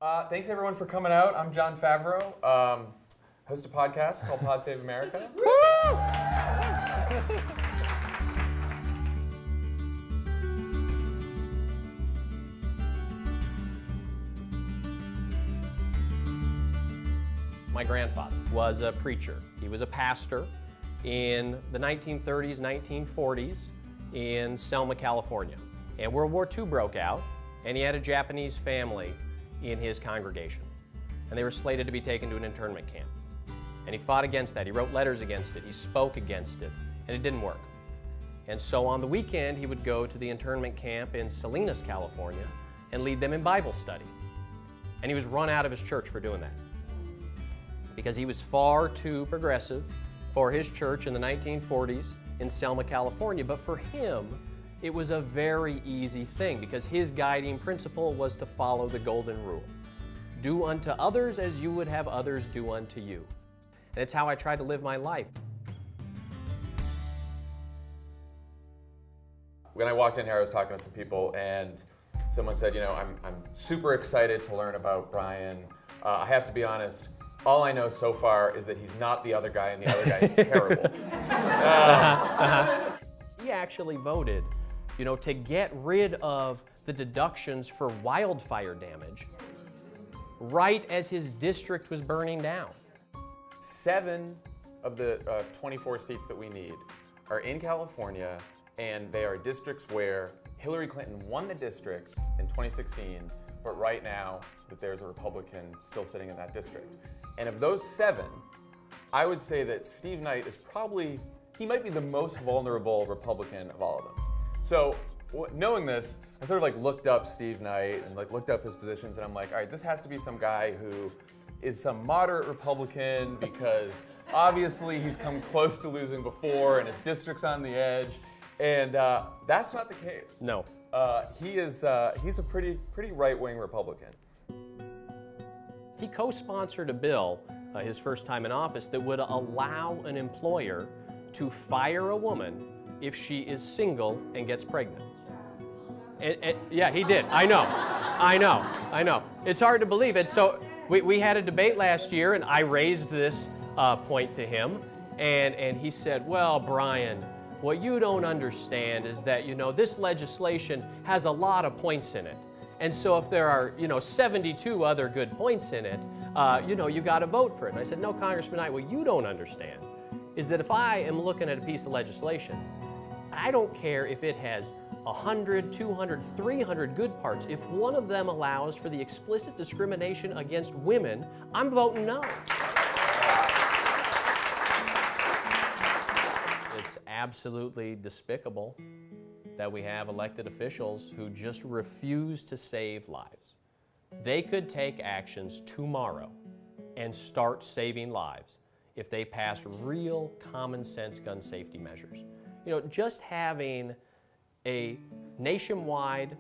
Thanks everyone for coming out. I'm John Favreau, host a podcast called Pod Save America. My grandfather was a preacher. He was a pastor in the 1930s, 1940s in Selma, California. And World War II broke out, and he had a Japanese family in his congregation. And they were slated to be taken to an internment camp. And he fought against that. He wrote letters against it. He spoke against it, and it didn't work. And so on the weekend, he would go to the internment camp in Salinas, California, and lead them in Bible study. And he was run out of his church for doing that, because he was far too progressive for his church in the 1940s in Selma, California. But for him, it was a very easy thing, because his guiding principle was to follow the golden rule. Do unto others as you would have others do unto you. And it's how I try to live my life. When I walked in here, I was talking to some people, and someone said, I'm super excited to learn about Bryan. I have to be honest, all I know so far is that he's not the other guy, and the other guy is terrible. He actually voted, to get rid of the deductions for wildfire damage right as his district was burning down. 7 of the 24 seats that we need are in California, and they are districts where Hillary Clinton won the district in 2016, but right now that there's a Republican still sitting in that district. And of those 7, I would say that Steve Knight is he might be the most vulnerable Republican of all of them. So knowing this, I sort of looked up Steve Knight and looked up his positions, and I'm like, all right, this has to be some guy who is some moderate Republican, because obviously he's come close to losing before and his district's on the edge. And that's not the case. No. He's a pretty right-wing Republican. He co-sponsored a bill, his first time in office, that would allow an employer to fire a woman if she is single and gets pregnant. Yeah, he did. I know. It's hard to believe it. So we had a debate last year, and I raised this point to him, and he said, well, Bryan, what you don't understand is that, this legislation has a lot of points in it. And so if there are, 72 other good points in it, you got to vote for it. And I said, no, Congressman Knight, what you don't understand is that if I am looking at a piece of legislation, I don't care if it has 100, 200, 300 good parts. If one of them allows for the explicit discrimination against women, I'm voting no. It's absolutely despicable that we have elected officials who just refuse to save lives. They could take actions tomorrow and start saving lives if they pass real common sense gun safety measures. Just having a nationwide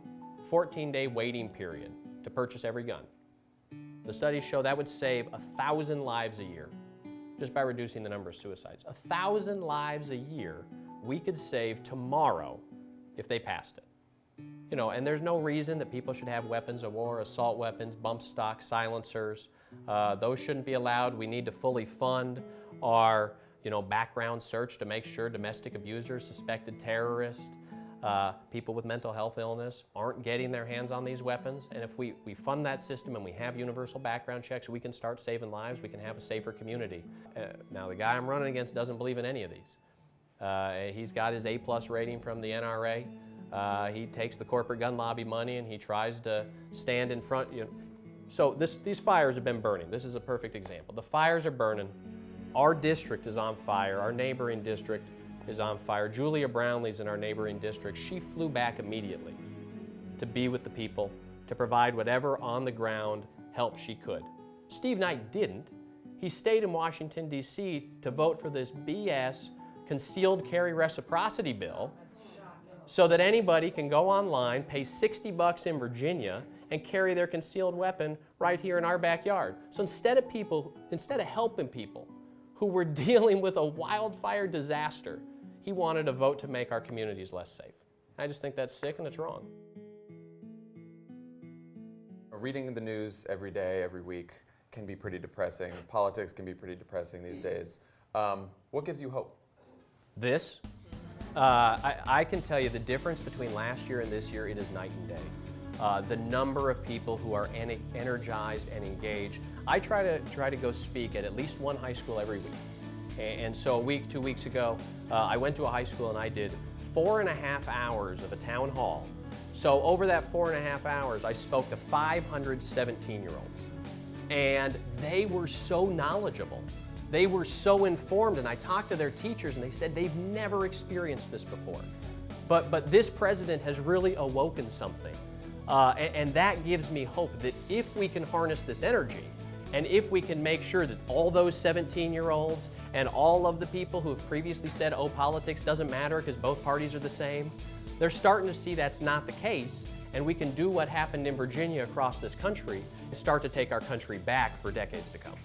14-day waiting period to purchase every gun. The studies show that would save 1,000 lives a year just by reducing the number of suicides. 1,000 lives a year we could save tomorrow if they passed it. And there's no reason that people should have weapons of war, assault weapons, bump stock, silencers. Those shouldn't be allowed. We need to fully fund our background search to make sure domestic abusers, suspected terrorists, people with mental health illness aren't getting their hands on these weapons. And if we fund that system and we have universal background checks, we can start saving lives. We can have a safer community. Now, the guy I'm running against doesn't believe in any of these. He's got his A+ rating from the NRA. He takes the corporate gun lobby money and he tries to stand in front. So these fires have been burning. This is a perfect example. The fires are burning. Our district is on fire. Our neighboring district is on fire. Julia Brownlee's in our neighboring district. She flew back immediately to be with the people, to provide whatever on-the-ground help she could. Steve Knight didn't. He stayed in Washington, D.C. to vote for this BS concealed carry reciprocity bill so that anybody can go online, pay $60 in Virginia, and carry their concealed weapon right here in our backyard. So instead of helping people who were dealing with a wildfire disaster, he wanted a vote to make our communities less safe. I just think that's sick and it's wrong. reading the news every day, every week can be pretty depressing. Politics can be pretty depressing these days. What gives you hope? This, I can tell you the difference between last year and this year, it is night and day. The number of people who are energized and engaged. I try to go speak at least one high school every week. And so a week, 2 weeks ago, I went to a high school and I did 4.5 hours of a town hall. So over that 4.5 hours, I spoke to 500 17-year-olds. And they were so knowledgeable. They were so informed, and I talked to their teachers and they said they've never experienced this before. But this president has really awoken something. And that gives me hope that if we can harness this energy, and if we can make sure that all those 17-year-olds and all of the people who have previously said, oh, politics doesn't matter because both parties are the same, they're starting to see that's not the case, and we can do what happened in Virginia across this country and start to take our country back for decades to come.